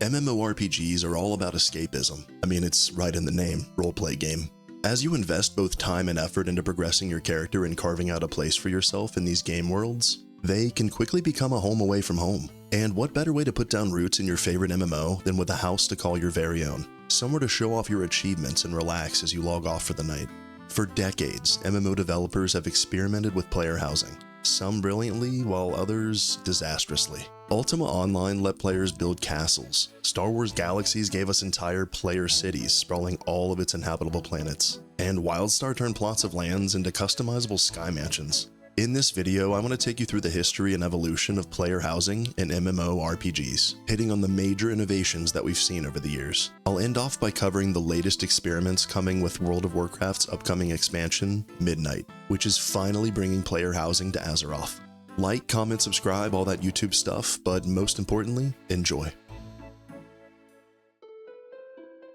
MMORPGs are all about escapism. I mean, it's right in the name, roleplay game. As you invest both time and effort into progressing your character and carving out a place for yourself in these game worlds, they can quickly become a home away from home. And what better way to put down roots in your favorite MMO than with a house to call your very own? Somewhere to show off your achievements and relax as you log off for the night. For decades, MMO developers have experimented with player housing, some brilliantly, while others disastrously. Ultima Online let players build castles. Star Wars Galaxies gave us entire player cities sprawling all of its inhabitable planets. And WildStar turned plots of lands into customizable sky mansions. In this video, I want to take you through the history and evolution of player housing in MMORPGs, hitting on the major innovations that we've seen over the years. I'll end off by covering the latest experiments coming with World of Warcraft's upcoming expansion, Midnight, which is finally bringing player housing to Azeroth. Like, comment, subscribe, all that YouTube stuff, but most importantly, enjoy.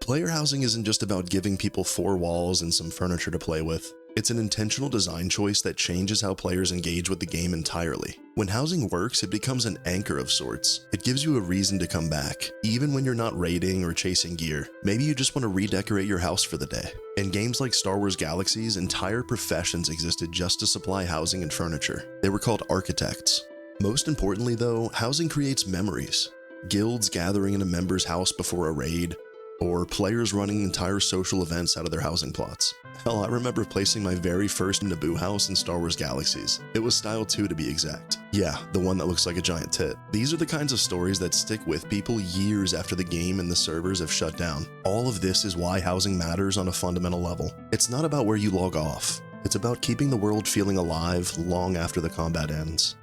Player housing isn't just about giving people four walls and some furniture to play with. It's an intentional design choice that changes how players engage with the game entirely. When housing works, it becomes an anchor of sorts. It gives you a reason to come back, even when you're not raiding or chasing gear. Maybe you just want to redecorate your house for the day. In games like Star Wars Galaxies, entire professions existed just to supply housing and furniture. They were called architects. Most importantly though, housing creates memories. Guilds gathering in a member's house before a raid, or players running entire social events out of their housing plots. Hell, I remember placing my very first Naboo house in Star Wars Galaxies. It was Style 2 to be exact. Yeah, the one that looks like a giant tit. These are the kinds of stories that stick with people years after the game and the servers have shut down. All of this is why housing matters on a fundamental level. It's not about where you log off. It's about keeping the world feeling alive long after the combat ends.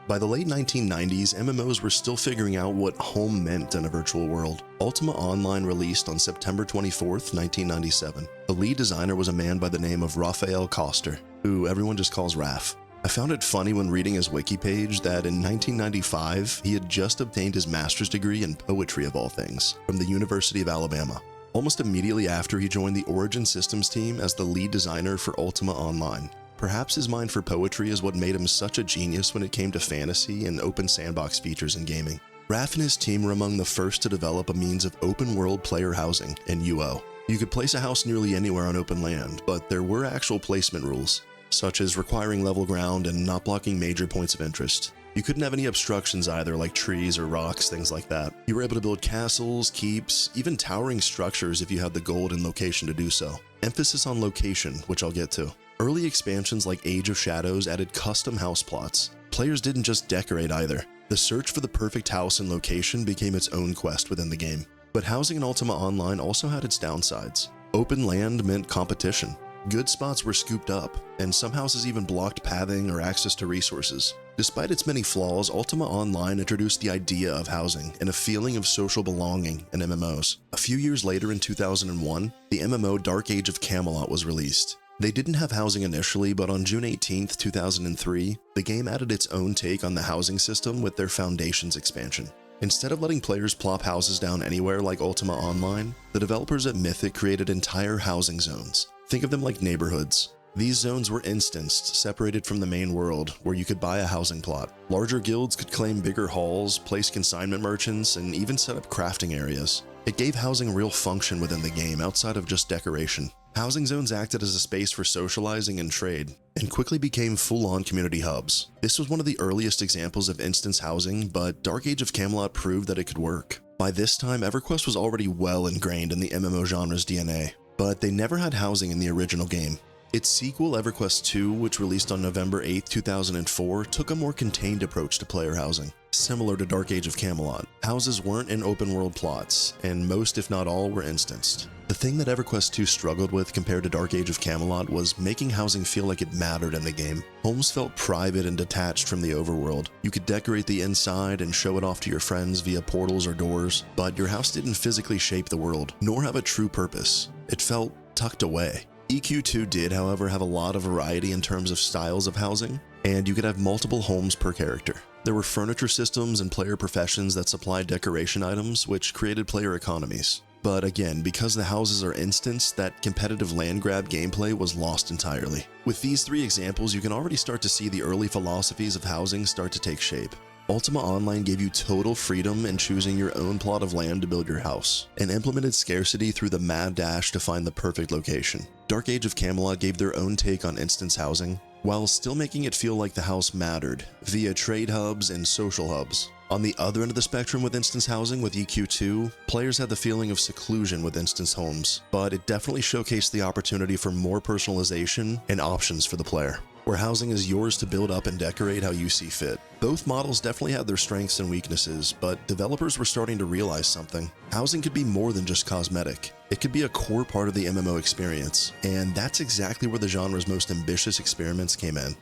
By the late 1990s, MMOs were still figuring out what home meant in a virtual world. Ultima Online released on September 24th, 1997. The lead designer was a man by the name of Raph Koster, who everyone just calls Raph. I found it funny when reading his wiki page that in 1995, he had just obtained his master's degree in poetry of all things, from the University of Alabama. Almost immediately after, he joined the Origin Systems team as the lead designer for Ultima Online. Perhaps his mind for poetry is what made him such a genius when it came to fantasy and open sandbox features in gaming. Raph and his team were among the first to develop a means of open-world player housing in UO. You could place a house nearly anywhere on open land, but there were actual placement rules, such as requiring level ground and not blocking major points of interest. You couldn't have any obstructions either, like trees or rocks, things like that. You were able to build castles, keeps, even towering structures if you had the gold and location to do so. Emphasis on location, which I'll get to. Early expansions like Age of Shadows added custom house plots. Players didn't just decorate either. The search for the perfect house and location became its own quest within the game. But housing in Ultima Online also had its downsides. Open land meant competition. Good spots were scooped up, and some houses even blocked pathing or access to resources. Despite its many flaws, Ultima Online introduced the idea of housing and a feeling of social belonging in MMOs. A few years later in 2001, the MMO Dark Age of Camelot was released. They didn't have housing initially, but on June 18, 2003, the game added its own take on the housing system with their Foundations expansion. Instead of letting players plop houses down anywhere like Ultima Online, the developers at Mythic created entire housing zones. Think of them like neighborhoods. These zones were instanced, separated from the main world, where you could buy a housing plot. Larger guilds could claim bigger halls, place consignment merchants, and even set up crafting areas. It gave housing real function within the game outside of just decoration. Housing zones acted as a space for socializing and trade, and quickly became full-on community hubs. This was one of the earliest examples of instance housing, but Dark Age of Camelot proved that it could work. By this time, EverQuest was already well ingrained in the MMO genre's DNA, but they never had housing in the original game. Its sequel, Everquest II, which released on November 8, 2004, took a more contained approach to player housing. Similar to Dark Age of Camelot, houses weren't in open-world plots, and most, if not all, were instanced. The thing that Everquest II struggled with compared to Dark Age of Camelot was making housing feel like it mattered in the game. Homes felt private and detached from the overworld. You could decorate the inside and show it off to your friends via portals or doors, but your house didn't physically shape the world, nor have a true purpose. It felt tucked away. EQ2 did, however, have a lot of variety in terms of styles of housing, and you could have multiple homes per character. There were furniture systems and player professions that supplied decoration items, which created player economies. But again, because the houses are instanced, that competitive land grab gameplay was lost entirely. With these three examples, you can already start to see the early philosophies of housing start to take shape. Ultima Online gave you total freedom in choosing your own plot of land to build your house, and implemented scarcity through the mad dash to find the perfect location. Dark Age of Camelot gave their own take on instance housing, while still making it feel like the house mattered, via trade hubs and social hubs. On the other end of the spectrum with instance housing with EQ2, players had the feeling of seclusion with instance homes, but it definitely showcased the opportunity for more personalization and options for the player, where housing is yours to build up and decorate how you see fit. Both models definitely had their strengths and weaknesses, but developers were starting to realize something. Housing could be more than just cosmetic. It could be a core part of the MMO experience, and that's exactly where the genre's most ambitious experiments came in.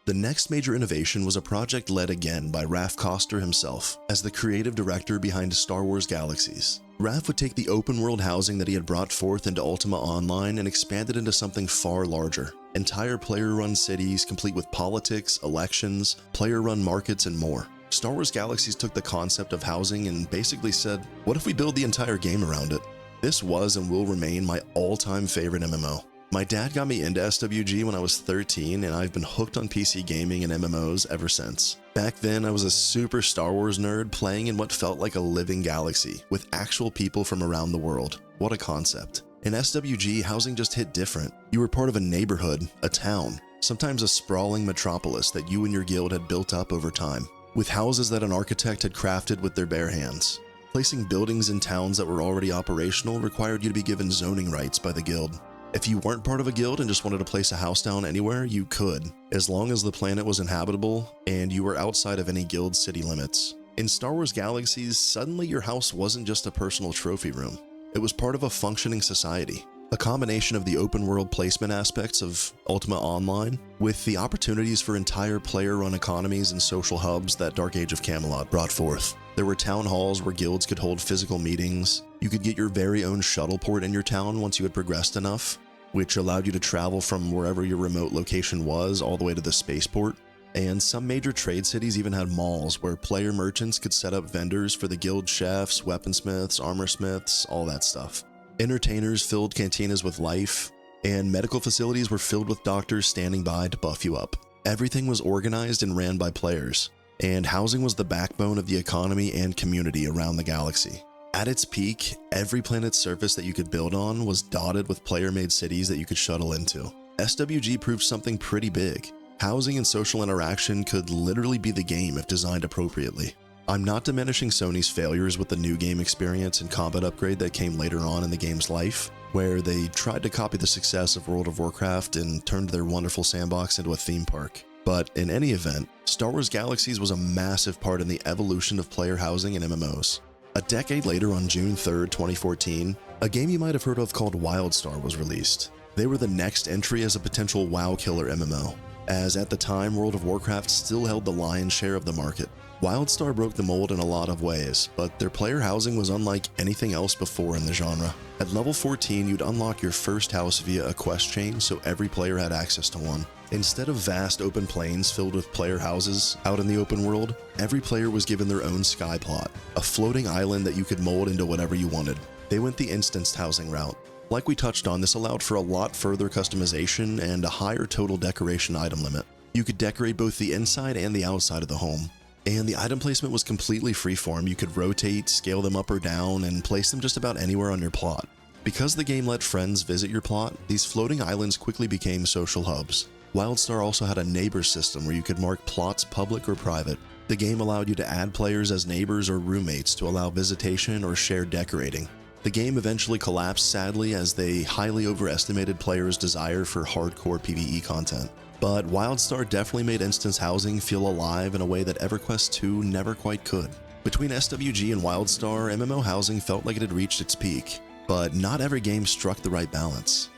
The next major innovation was a project led again by Raph Koster himself, as the creative director behind Star Wars Galaxies. Raph would take the open world housing that he had brought forth into Ultima Online and expand it into something far larger. Entire player-run cities complete with politics, elections, player-run markets, and more. Star Wars Galaxies took the concept of housing and basically said, what if we build the entire game around it? This was and will remain my all-time favorite MMO. My dad got me into SWG when I was 13, and I've been hooked on PC gaming and MMOs ever since. Back then, I was a super Star Wars nerd playing in what felt like a living galaxy, with actual people from around the world. What a concept. In SWG, housing just hit different. You were part of a neighborhood, a town, sometimes a sprawling metropolis that you and your guild had built up over time, with houses that an architect had crafted with their bare hands. Placing buildings in towns that were already operational required you to be given zoning rights by the guild. If you weren't part of a guild and just wanted to place a house down anywhere, you could, as long as the planet was inhabitable and you were outside of any guild city limits. In Star Wars Galaxies, suddenly your house wasn't just a personal trophy room. It was part of a functioning society. A combination of the open world placement aspects of Ultima Online with the opportunities for entire player-run economies and social hubs that Dark Age of Camelot brought forth. There were town halls where guilds could hold physical meetings. You could get your very own shuttle port in your town once you had progressed enough, which allowed you to travel from wherever your remote location was all the way to the spaceport. And some major trade cities even had malls where player merchants could set up vendors for the guild chefs, weaponsmiths, armorsmiths, all that stuff. Entertainers filled cantinas with life, and medical facilities were filled with doctors standing by to buff you up. Everything was organized and ran by players, and housing was the backbone of the economy and community around the galaxy. At its peak, every planet's surface that you could build on was dotted with player-made cities that you could shuttle into. SWG proved something pretty big. Housing and social interaction could literally be the game if designed appropriately. I'm not diminishing Sony's failures with the new game experience and combat upgrade that came later on in the game's life, where they tried to copy the success of World of Warcraft and turned their wonderful sandbox into a theme park. But in any event, Star Wars Galaxies was a massive part in the evolution of player housing and MMOs. A decade later, on June 3rd, 2014, a game you might have heard of called WildStar was released. They were the next entry as a potential WoW killer MMO, as at the time World of Warcraft still held the lion's share of the market. WildStar broke the mold in a lot of ways, but their player housing was unlike anything else before in the genre. At level 14, you'd unlock your first house via a quest chain, so every player had access to one. Instead of vast open plains filled with player houses out in the open world, every player was given their own sky plot, a floating island that you could mold into whatever you wanted. They went the instanced housing route. Like we touched on, this allowed for a lot further customization and a higher total decoration item limit. You could decorate both the inside and the outside of the home. And the item placement was completely freeform. You could rotate, scale them up or down, and place them just about anywhere on your plot. Because the game let friends visit your plot, these floating islands quickly became social hubs. WildStar also had a neighbor system where you could mark plots public or private. The game allowed you to add players as neighbors or roommates to allow visitation or shared decorating. The game eventually collapsed, sadly, as they highly overestimated players' desire for hardcore PvE content. But WildStar definitely made instance housing feel alive in a way that Everquest II never quite could. Between SWG and WildStar, MMO housing felt like it had reached its peak, but not every game struck the right balance.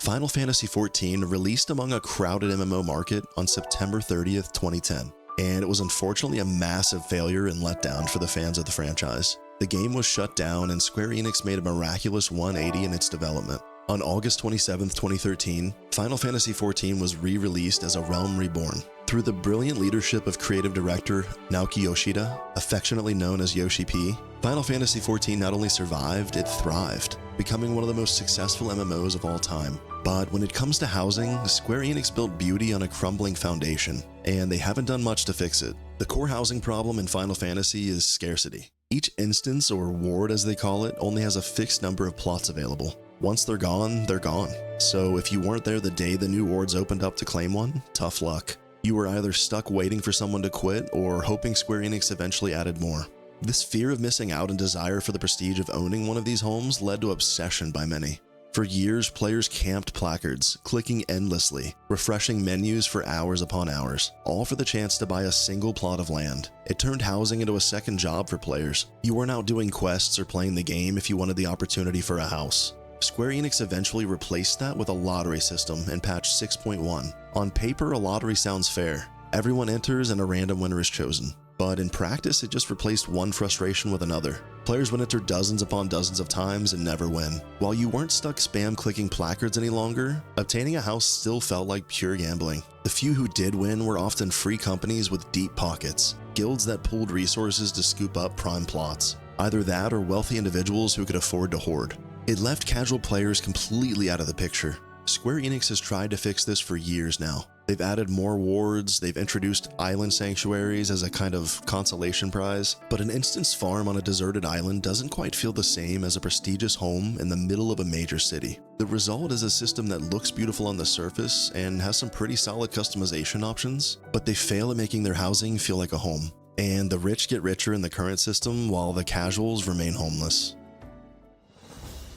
Final Fantasy XIV released among a crowded MMO market on September 30th, 2010, and it was unfortunately a massive failure and letdown for the fans of the franchise. The game was shut down and Square Enix made a miraculous 180 in its development. On August 27, 2013, Final Fantasy XIV was re-released as a Realm Reborn. Through the brilliant leadership of creative director Naoki Yoshida, affectionately known as Yoshi P, Final Fantasy XIV not only survived, it thrived, becoming one of the most successful MMOs of all time. But when it comes to housing, Square Enix built beauty on a crumbling foundation, and they haven't done much to fix it. The core housing problem in Final Fantasy is scarcity. Each instance, or ward as they call it, only has a fixed number of plots available. Once they're gone, they're gone. So if you weren't there the day the new wards opened up to claim one, tough luck. You were either stuck waiting for someone to quit or hoping Square Enix eventually added more. This fear of missing out and desire for the prestige of owning one of these homes led to obsession by many. For years, players camped placards, clicking endlessly, refreshing menus for hours upon hours, all for the chance to buy a single plot of land. It turned housing into a second job for players. You weren't out doing quests or playing the game if you wanted the opportunity for a house. Square Enix eventually replaced that with a lottery system in patch 6.1. On paper, a lottery sounds fair. Everyone enters and a random winner is chosen. But in practice, it just replaced one frustration with another. Players would enter dozens upon dozens of times and never win. While you weren't stuck spam clicking placards any longer, obtaining a house still felt like pure gambling. The few who did win were often free companies with deep pockets, guilds that pooled resources to scoop up prime plots. Either that or wealthy individuals who could afford to hoard. It left casual players completely out of the picture. Square Enix has tried to fix this for years now. They've added more wards, they've introduced island sanctuaries as a kind of consolation prize, but an instance farm on a deserted island doesn't quite feel the same as a prestigious home in the middle of a major city. The result is a system that looks beautiful on the surface and has some pretty solid customization options, but they fail at making their housing feel like a home. And the rich get richer in the current system while the casuals remain homeless.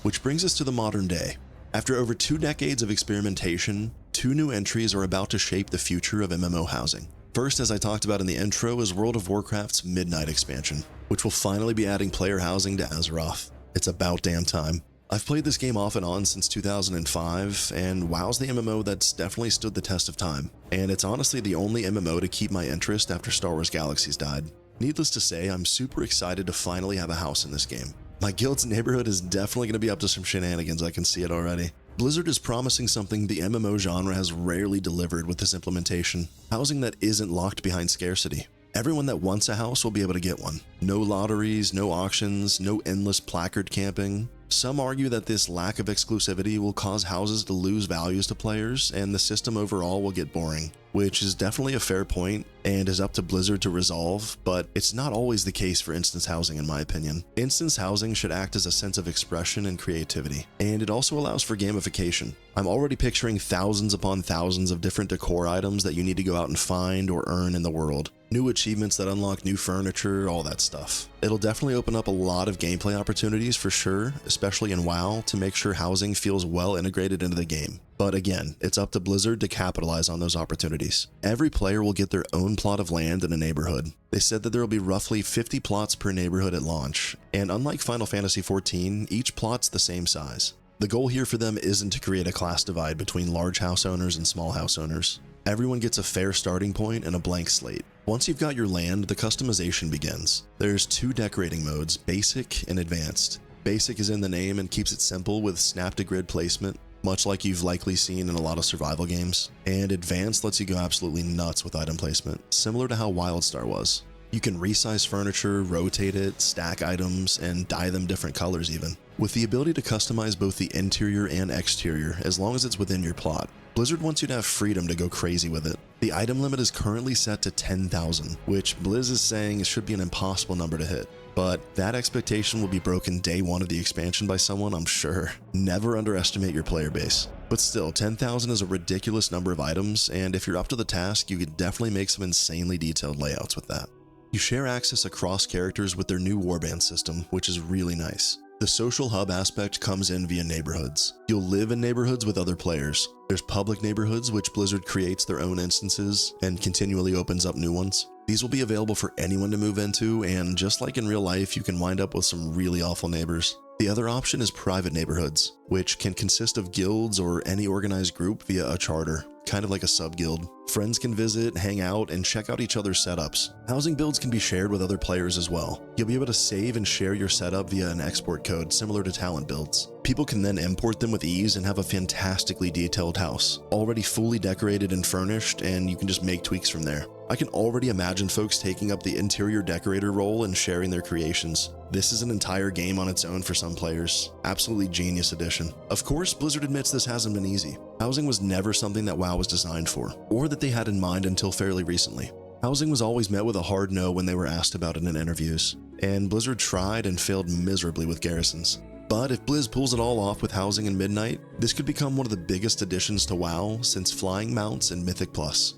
Which brings us to the modern day. After over 2 decades of experimentation, 2 new entries are about to shape the future of MMO housing. First, as I talked about in the intro, is World of Warcraft's Midnight expansion, which will finally be adding player housing to Azeroth. It's about damn time. I've played this game off and on since 2005, and WoW's the MMO that's definitely stood the test of time. And it's honestly the only MMO to keep my interest after Star Wars Galaxies died. Needless to say, I'm super excited to finally have a house in this game. My guild's neighborhood is definitely going to be up to some shenanigans, I can see it already. Blizzard is promising something the MMO genre has rarely delivered with this implementation, housing that isn't locked behind scarcity. Everyone that wants a house will be able to get one. No lotteries, no auctions, no endless placard camping. Some argue that this lack of exclusivity will cause houses to lose values to players and the system overall will get boring, which is definitely a fair point and is up to Blizzard to resolve, but it's not always the case for instance housing in my opinion. Instance housing should act as a sense of expression and creativity, and it also allows for gamification. I'm already picturing thousands upon thousands of different decor items that you need to go out and find or earn in the world. New achievements that unlock new furniture, all that stuff. It'll definitely open up a lot of gameplay opportunities for sure, especially in WoW, to make sure housing feels well integrated into the game. But again, it's up to Blizzard to capitalize on those opportunities. Every player will get their own plot of land in a neighborhood. They said that there will be roughly 50 plots per neighborhood at launch, and unlike Final Fantasy XIV, each plot's the same size. The goal here for them isn't to create a class divide between large house owners and small house owners. Everyone gets a fair starting point and a blank slate. Once you've got your land, the customization begins. There's 2 decorating modes, Basic and Advanced. Basic is in the name and keeps it simple with snap-to-grid placement, much like you've likely seen in a lot of survival games. And Advanced lets you go absolutely nuts with item placement, similar to how WildStar was. You can resize furniture, rotate it, stack items, and dye them different colors even, with the ability to customize both the interior and exterior as long as it's within your plot. Blizzard wants you to have freedom to go crazy with it. The item limit is currently set to 10,000, which Blizz is saying should be an impossible number to hit. But that expectation will be broken day 1 of the expansion by someone, I'm sure. Never underestimate your player base. But still, 10,000 is a ridiculous number of items, and if you're up to the task, you could definitely make some insanely detailed layouts with that. You share access across characters with their new warband system, which is really nice. The social hub aspect comes in via neighborhoods. You'll live in neighborhoods with other players. There's public neighborhoods, which Blizzard creates their own instances and continually opens up new ones. These will be available for anyone to move into, and just like in real life, you can wind up with some really awful neighbors. The other option is private neighborhoods, which can consist of guilds or any organized group via a charter. kind of like a sub-guild. Friends can visit, hang out, and check out each other's setups. Housing builds can be shared with other players as well. You'll be able to save and share your setup via an export code similar to talent builds. People can then import them with ease and have a fantastically detailed house, already fully decorated and furnished, and you can just make tweaks from there. I can already imagine folks taking up the interior decorator role and sharing their creations. This is an entire game on its own for some players. Absolutely genius addition. Of course, Blizzard admits this hasn't been easy. Housing was never something that WoW was designed for, or that they had in mind until fairly recently. Housing was always met with a hard no when they were asked about it in interviews, and Blizzard tried and failed miserably with garrisons. But if Blizz pulls it all off with Housing and Midnight, this could become one of the biggest additions to WoW since Flying Mounts and Mythic Plus.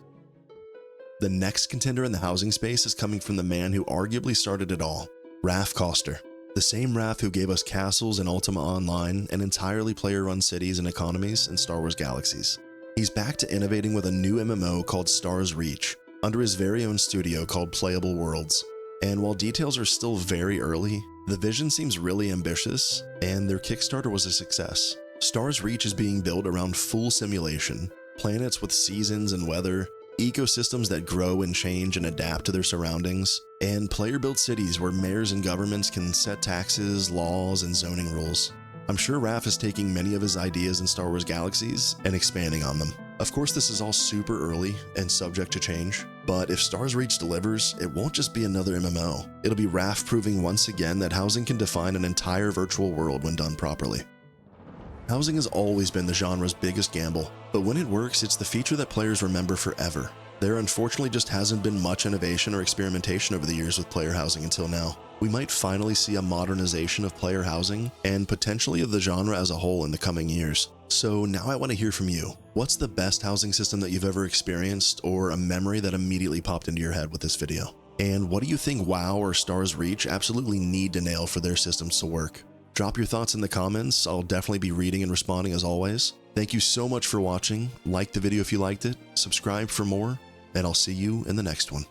The next contender in the housing space is coming from the man who arguably started it all, Raph Koster. The same Raph who gave us castles in Ultima Online and entirely player-run cities and economies in Star Wars Galaxies. He's back to innovating with a new MMO called Star's Reach, under his very own studio called Playable Worlds. And while details are still very early, the vision seems really ambitious, and their Kickstarter was a success. Star's Reach is being built around full simulation, planets with seasons and weather, ecosystems that grow and change and adapt to their surroundings, and player-built cities where mayors and governments can set taxes, laws, and zoning rules. I'm sure Raph is taking many of his ideas in Star Wars Galaxies and expanding on them. Of course, this is all super early and subject to change, but if Star's Reach delivers, it won't just be another MMO. It'll be Raph proving once again that housing can define an entire virtual world when done properly. Housing has always been the genre's biggest gamble, but when it works, it's the feature that players remember forever. There unfortunately just hasn't been much innovation or experimentation over the years with player housing until now. We might finally see a modernization of player housing and potentially of the genre as a whole in the coming years. So now I want to hear from you. What's the best housing system that you've ever experienced, or a memory that immediately popped into your head with this video? And what do you think WoW or Star's Reach absolutely need to nail for their systems to work? Drop your thoughts in the comments. I'll definitely be reading and responding as always. Thank you so much for watching. Like the video if you liked it, subscribe for more, and I'll see you in the next one.